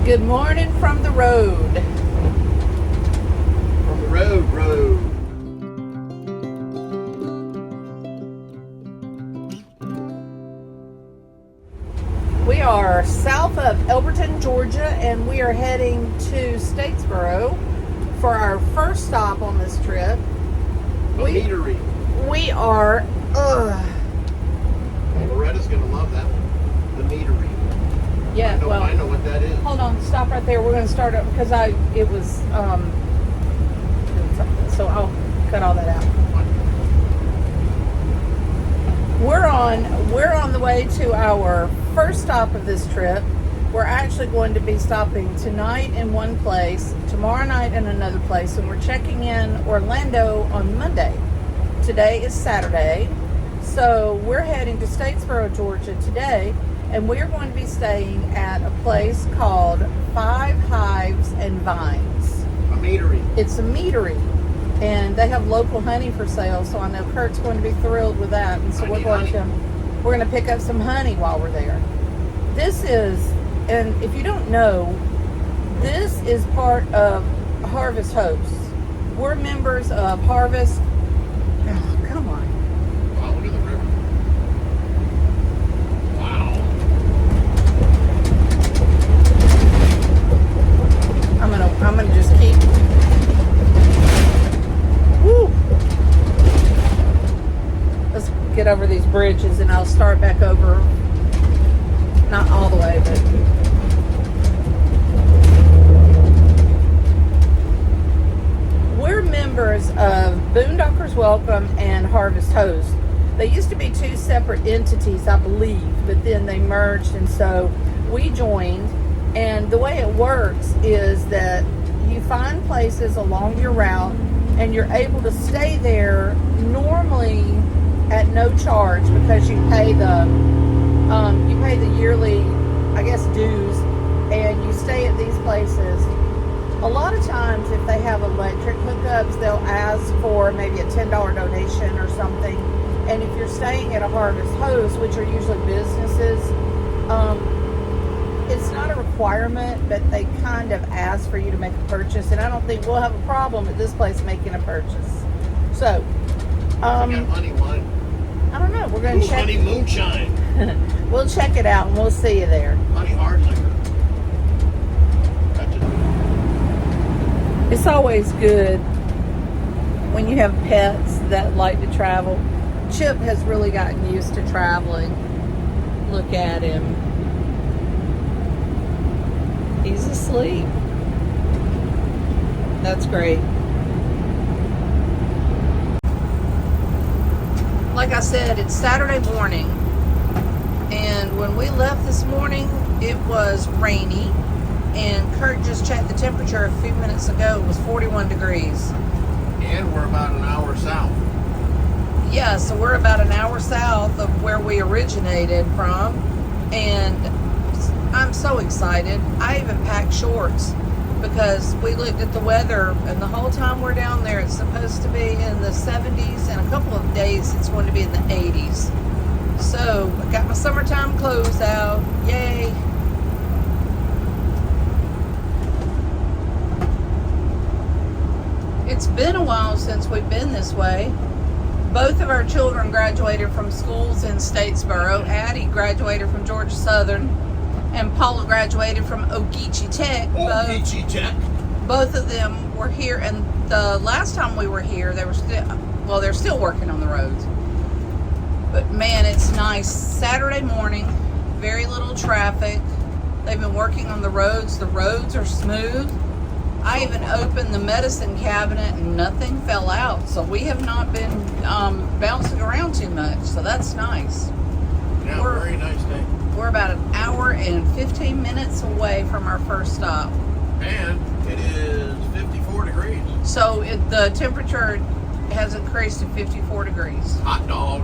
Good morning from the road. From the road. We are south of Elberton, Georgia, and we are heading to Statesboro for our first stop on this trip. Meadery. We are, Loretta's going to love that one. The meadery. yeah, I know what that is. Hold on, stop right there. We're going to start up because it was, doing something, so I'll cut all that out. We're on the way to our first stop of this trip. We're actually going to be stopping tonight in one place, tomorrow night in another place, and we're checking in Orlando on Monday. Today is Saturday, so we're heading to Statesboro, Georgia today, and we're going to be staying at a place called Hives and Vines. A meadery. It's a meadery, and they have local honey for sale, so I know Kurt's going to be thrilled with that, and so we're going to pick up some honey while we're there. This is, and if you don't know, this is part of Harvest Hosts. We're members of Harvest. Oh, come on. Wow, look at the river. Wow. I'm gonna just keep. Woo! Let's get over these bridges and I'll start back over. Not all the way, but we're members of Boondockers Welcome and Harvest Host. They used to be two separate entities, I believe, but then they merged, and so we joined. And the way it works is that you find places along your route and you're able to stay there normally at no charge because you pay the yearly, I guess, dues, and you stay at these places. A lot of times if they have electric hookups, they'll ask for maybe a $10 donation or something. And if you're staying at a Harvest Host, which are usually businesses, it's not a requirement, but they kind of ask for you to make a purchase, and I don't think we'll have a problem at this place making a purchase. So, got honey wine. I don't know. We're going to check. Honey moonshine. We'll check it out, and we'll see you there. Honey hard liquor. Gotcha. It's always good when you have pets that like to travel. Chip has really gotten used to traveling. Look at him. He's asleep. That's great. Like I said, it's Saturday morning, and when we left this morning, it was rainy, and Kurt just checked the temperature a few minutes ago. It was 41 degrees. And we're about an hour south. Yeah, so we're about an hour south of where we originated from, and I'm so excited. I even packed shorts because we looked at the weather, and the whole time we're down there, it's supposed to be in the 70s, and a couple of days it's going to be in the 80s. So I got my summertime clothes out. Yay. It's been a while since we've been this way. Both of our children graduated from schools in Statesboro. Addie graduated from Georgia Southern, and Paula graduated from Ogeechee Tech. Ogeechee Tech. Both of them were here, and the last time we were here, they're still working on the roads. But man, it's nice. Saturday morning, very little traffic. They've been working on the roads. The roads are smooth. I even opened the medicine cabinet and nothing fell out. So we have not been bouncing around too much. So that's nice. Yeah, very nice day. We're about an hour and 15 minutes away from our first stop. And it is 54 degrees. So the temperature has increased to 54 degrees. Hot dog.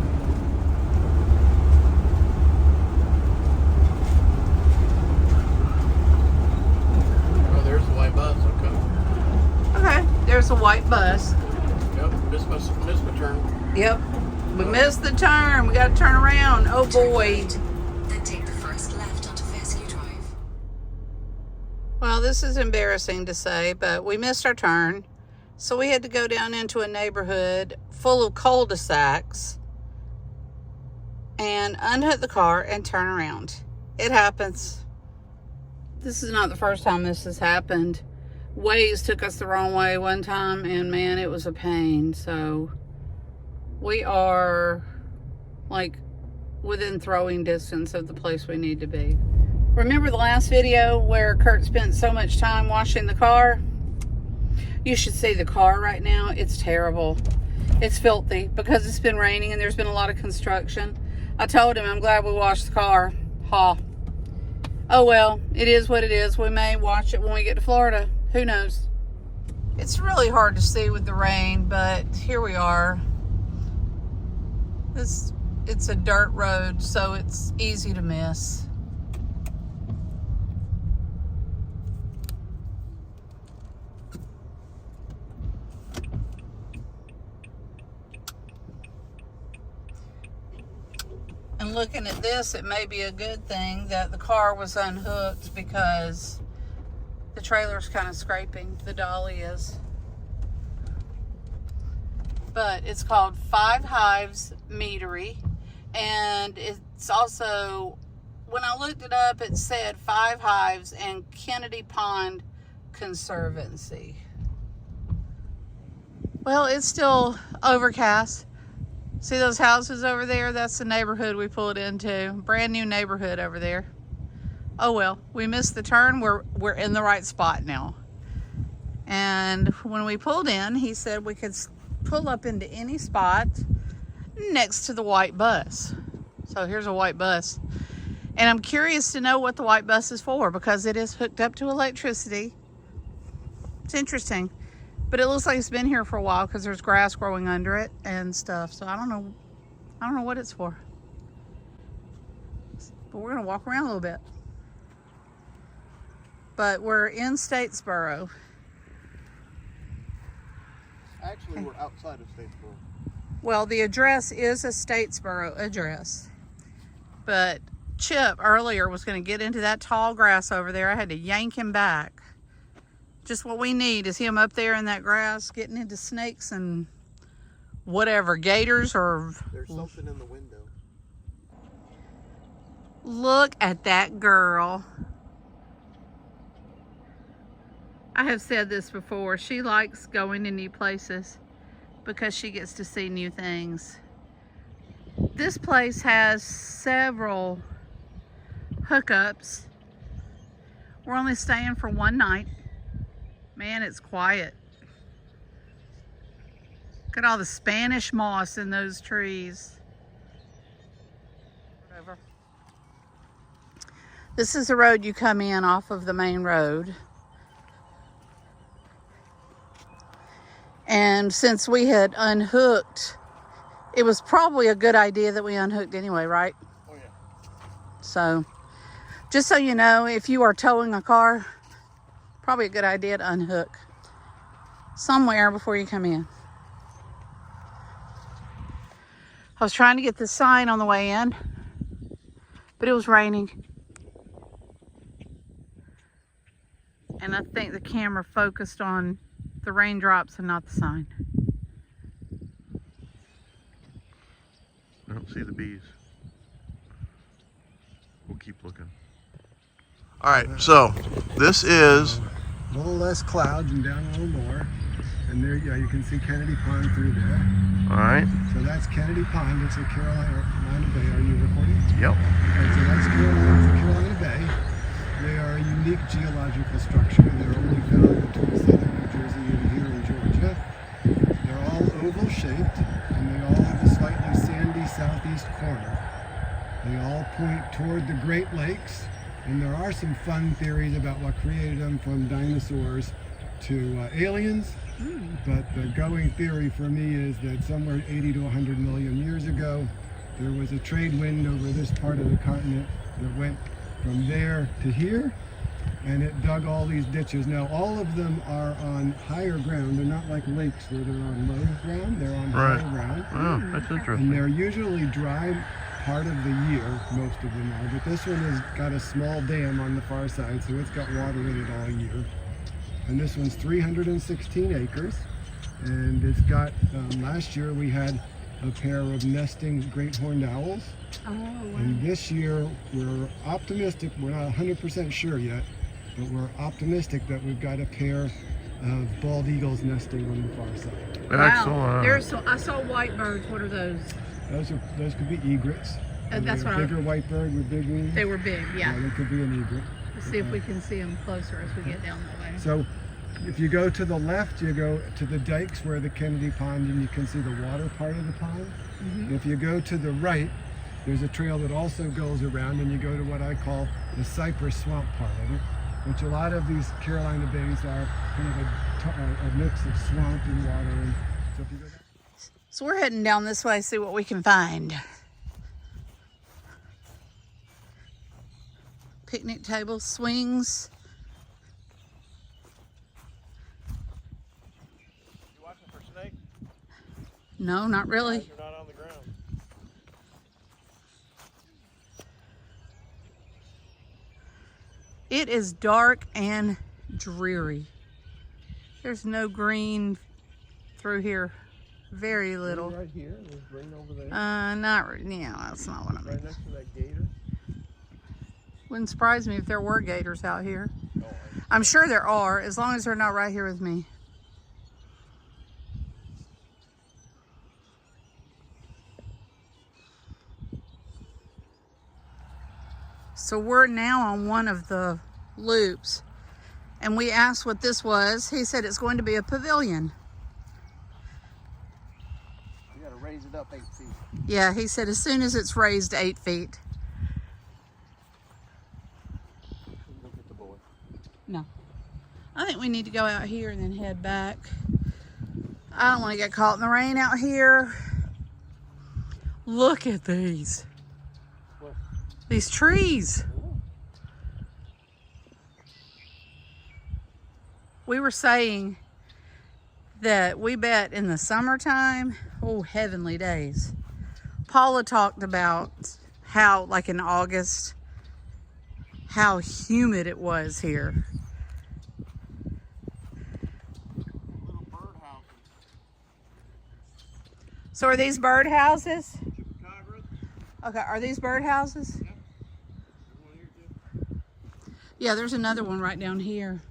Oh, there's the white bus. Okay, there's a white bus. Yep, missed my turn. Yep, we missed the turn. We got to turn around. Oh boy. Then take the first left onto Fairview Drive. Well, this is embarrassing to say, but we missed our turn. So we had to go down into a neighborhood full of cul-de-sacs and unhook the car and turn around. It happens. This is not the first time this has happened. Waze took us the wrong way one time, and man, it was a pain. So we are like within throwing distance of the place we need to be. Remember the last video where Kurt spent so much time washing the car? You should see the car right now. It's terrible. It's filthy because it's been raining and there's been a lot of construction. I told him I'm glad we washed the car. Ha. Oh well, it is what it is. We may wash it when we get to Florida. Who knows? It's really hard to see with the rain, but here we are. It's a dirt road, so it's easy to miss. And looking at this, it may be a good thing that the car was unhooked because the trailer's kind of scraping. The dolly is. But it's called Hives Meadery. And it's also, when I looked it up, it said 5 Hives and Kennedy Pond Conservancy. Well, it's still overcast. See those houses over there? That's the neighborhood we pulled into. Brand new neighborhood over there. Oh well, we missed the turn. We're in the right spot now. And when we pulled in, he said we could pull up into any spot next to the white bus. So here's a white bus. And I'm curious to know what the white bus is for because it is hooked up to electricity. It's interesting. But it looks like it's been here for a while because there's grass growing under it and stuff. So I don't know what it's for. But we're gonna walk around a little bit. But we're in Statesboro. Actually, we're outside of Statesboro. Well, the address is a Statesboro address. But Chip earlier was gonna get into that tall grass over there. I had to yank him back. Just what we need is him up there in that grass getting into snakes and whatever, gators or... There's something in the window. Look at that girl. I have said this before. She likes going to new places because she gets to see new things. This place has several hookups. We're only staying for one night. Man, it's quiet. Look at all the Spanish moss in those trees. This is the road you come in off of the main road. And since we had unhooked, it was probably a good idea that we unhooked anyway, right? Oh, yeah. So, just so you know, if you are towing a car, probably a good idea to unhook somewhere before you come in. I was trying to get the sign on the way in, but it was raining. And I think the camera focused on the raindrops and not the sign. I don't see the bees. We'll keep looking. All right, so this is a little less clouds and down a little more. And there, yeah, you can see Kennedy Pond through there. all right. So that's Kennedy Pond. It's a Carolina Bay. Are you recording? Yep. Okay, so that's Carolina Bay. They are a unique geological structure. They're only found between southern New Jersey and here in Georgia. They're all oval shaped and they all have a slightly sandy southeast corner. They all point toward the Great Lakes. And there are some fun theories about what created them, from dinosaurs to aliens. But the going theory for me is that somewhere 80 to 100 million years ago, there was a trade wind over this part of the continent that went from there to here, and it dug all these ditches. Now, all of them are on higher ground. They're not like lakes where they're on low ground. They're on higher ground. Oh, that's interesting. And they're usually dry part of the year, most of them are, but this one has got a small dam on the far side, so it's got water in it all year. And this one's 316 acres, and it's got, last year we had a pair of nesting great horned owls. Oh, wow. And this year we're optimistic, we're not 100% sure yet, but we're optimistic that we've got a pair of bald eagles nesting on the far side. Excellent. I saw white birds. What are those? Those could be egrets. That's what bigger white bird with big wings. They were big, yeah. They could be an egret. Let's see if we can see them closer as we get down that way. So if you go to the left, you go to the dikes where the Kennedy Pond, and you can see the water part of the pond. Mm-hmm. If you go to the right, there's a trail that also goes around, and you go to what I call the cypress swamp part of it, which a lot of these Carolina bays are kind of a mix of swamp and water. And so if you go down, So we're heading down this way, see what we can find. Picnic tables, swings. You watching for snakes? No, not really. You're not on the ground. It is dark and dreary. There's no green through here. Very little. Right here, there's green over there. Yeah, that's not what I mean. Right next to that gator. Wouldn't surprise me if there were gators out here. Oh, I'm sure there are, as long as they're not right here with me. So we're now on one of the loops, and we asked what this was. He said it's going to be a pavilion. you gotta raise it up 8 feet. Yeah, he said as soon as it's raised 8 feet. Go get the boy. No. I think we need to go out here and then head back. I don't want to get caught in the rain out here. Look at these. What? These trees. We were saying that we bet in the summertime, oh, heavenly days. Paula talked about how, like in August, how humid it was here. Little bird houses. So are these bird houses? Chupacabras. Okay, are these bird houses? There's one here too. Yeah, there's another one right down here.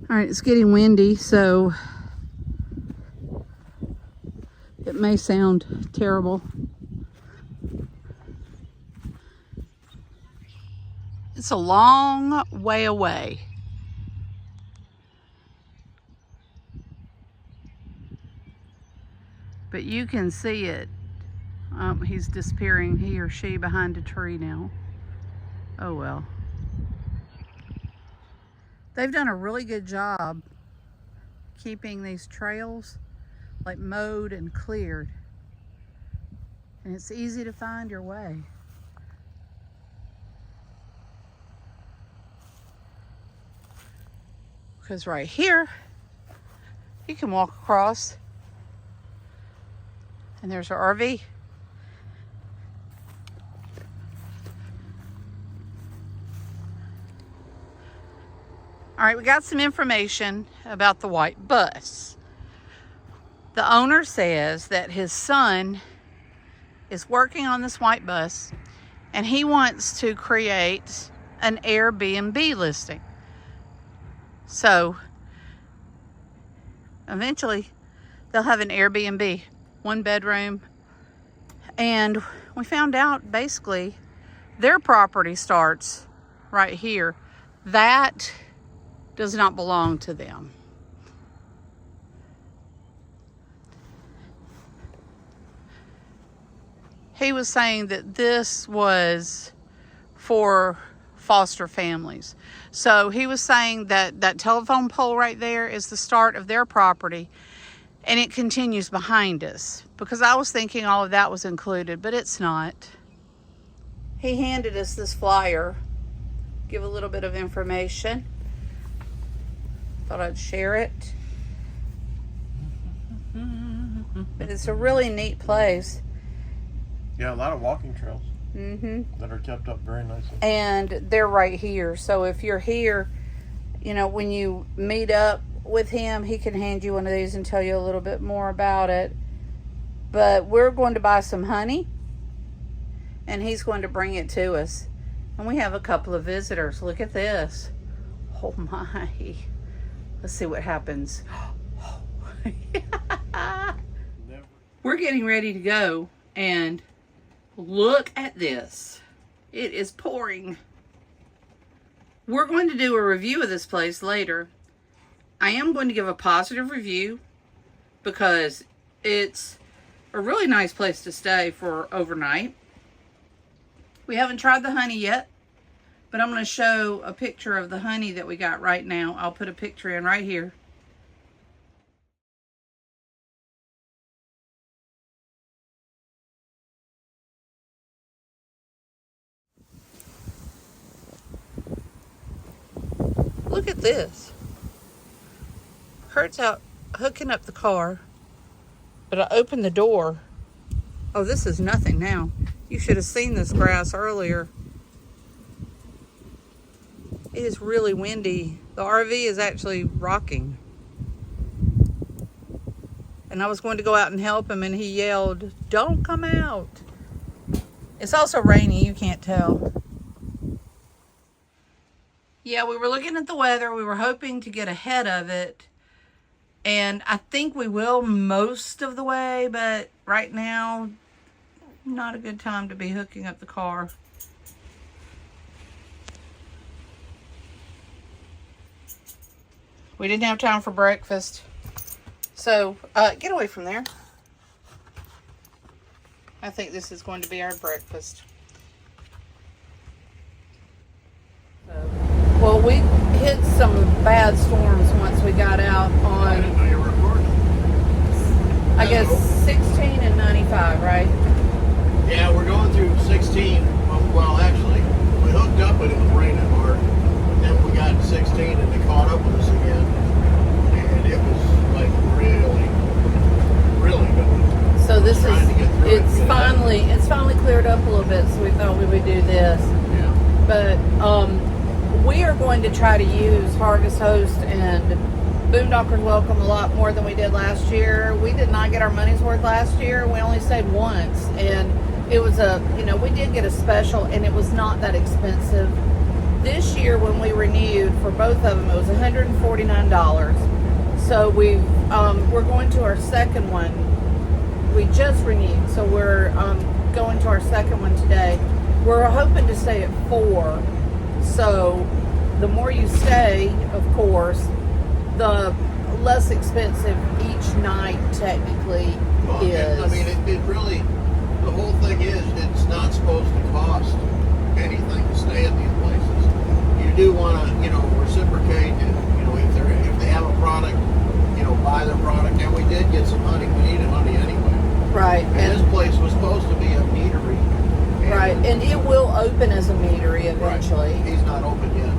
All right, it's getting windy, so it may sound terrible. It's a long way away. But you can see it. He's disappearing, he or she, behind a tree now. Oh well. They've done a really good job keeping these trails like mowed and cleared. And it's easy to find your way. Because right here, you can walk across. And there's our RV. All right, we got some information about the white bus. The owner says that his son is working on this white bus and he wants to create an Airbnb listing. So eventually they'll have an Airbnb, 1 bedroom. And we found out basically their property starts right here. That does not belong to them. He was saying that this was for foster families. So he was saying that that telephone pole right there is the start of their property, and it continues behind us, because I was thinking all of that was included, but it's not. he handed us this flyer. Give a little bit of information. Thought I'd share it. But it's a really neat place. Yeah, a lot of walking trails Mm-hmm. that are kept up very nicely. And they're right here. So if you're here, you know, when you meet up with him, he can hand you one of these and tell you a little bit more about it. But we're going to buy some honey, and he's going to bring it to us. And we have a couple of visitors. Look at this. Oh my. Let's see what happens. We're getting ready to go, and look at this. It is pouring. We're going to do a review of this place later. I am going to give a positive review because it's a really nice place to stay for overnight. We haven't tried the honey yet, but I'm going to show a picture of the honey that we got right now. I'll put a picture in right here. Look at this. Kurt's out hooking up the car, but I opened the door. Oh, this is nothing now. You should have seen this grass earlier. It is really windy. The RV is actually rocking. And I was going to go out and help him, and he yelled, "Don't come out." It's also rainy, you can't tell. Yeah, we were looking at the weather. We were hoping to get ahead of it. And I think we will most of the way, but right now, not a good time to be hooking up the car. We didn't have time for breakfast. So, get away from there. I think this is going to be our breakfast. Well, we hit some bad storms once we got out I on, didn't know you were recording. I guess, 16 and 95, right? Yeah, we're going through 16. Well, actually, we hooked up and it was raining hard. But then we got to 16 and they caught up with us again. And it was like really, really good. So this Trying to get through it, it's get finally cleared up a little bit, so we thought we would do this. Yeah. But we are going to try to use Harvest Host and Boondocker's Welcome a lot more than we did last year. We did not get our money's worth last year. We only stayed once, and it was we did get a special, and it was not that expensive. This year, when we renewed for both of them, it was $149. So we're going to our second one. We just renewed, so we're going to our second one today. We're hoping to stay at 4. So the more you stay, of course, the less expensive each night technically Well, is. I mean, it really, the whole thing is, it's not supposed to cost anything to stay at these places. You do want to, reciprocate, and, if they have a product, buy their product. And we did get some honey. We needed honey anyway. Right. And this place was supposed to be a meadery. Right, and it will open as a meadery eventually. Right. He's not open yet.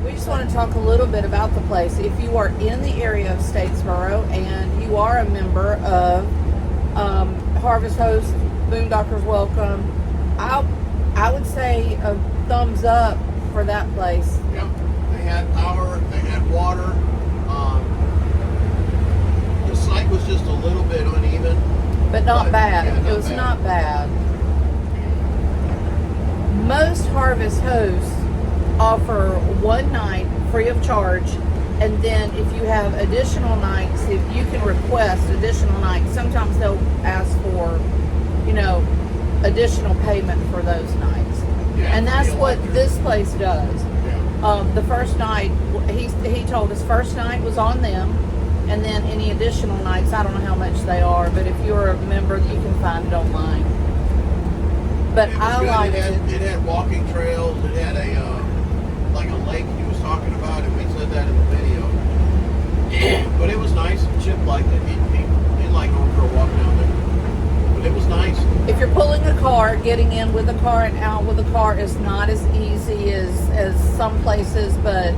We just want to talk a little bit about the place. If you are in the area of Statesboro and you are a member of Harvest Host, Boondocker's Welcome, I would say a thumbs up for that place. Yep. They had power. They had water. The site was just a little bit uneven. But not bad. Yeah, It was not bad. Most Harvest Hosts offer one night free of charge, and then if you have additional nights, if you can request additional nights, sometimes they'll ask for, additional payment for those nights. Yeah, And that's the what electric. this place does. Yeah. The first night, he told us first night was on them, and then any additional nights, I don't know how much they are, but if you're a member, you can find it online. But It was I good. liked it. It had walking trails. It had like a lake he was talking about, and we said that in the video. But it was nice. Chip liked it. He'd like going for a walk down there. But it was nice. If you're pulling a car, part, getting in with the car and out with the car, is not as easy as some places, but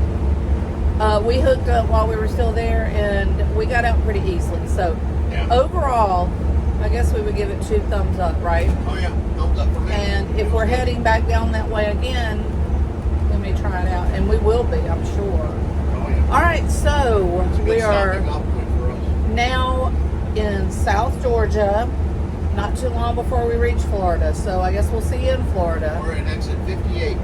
we hooked up while we were still there, and we got out pretty easily. So Yeah. overall, I guess we would give it 2 thumbs up, right? Oh yeah, thumbs up for me. And if we're heading back down that way again, we may try it out, and we will be, I'm sure. Oh yeah. All right, so It's a good we are stopping off point for us. now in South Georgia, not too long before we reach Florida. So I guess we'll see you in Florida. We're at exit 58.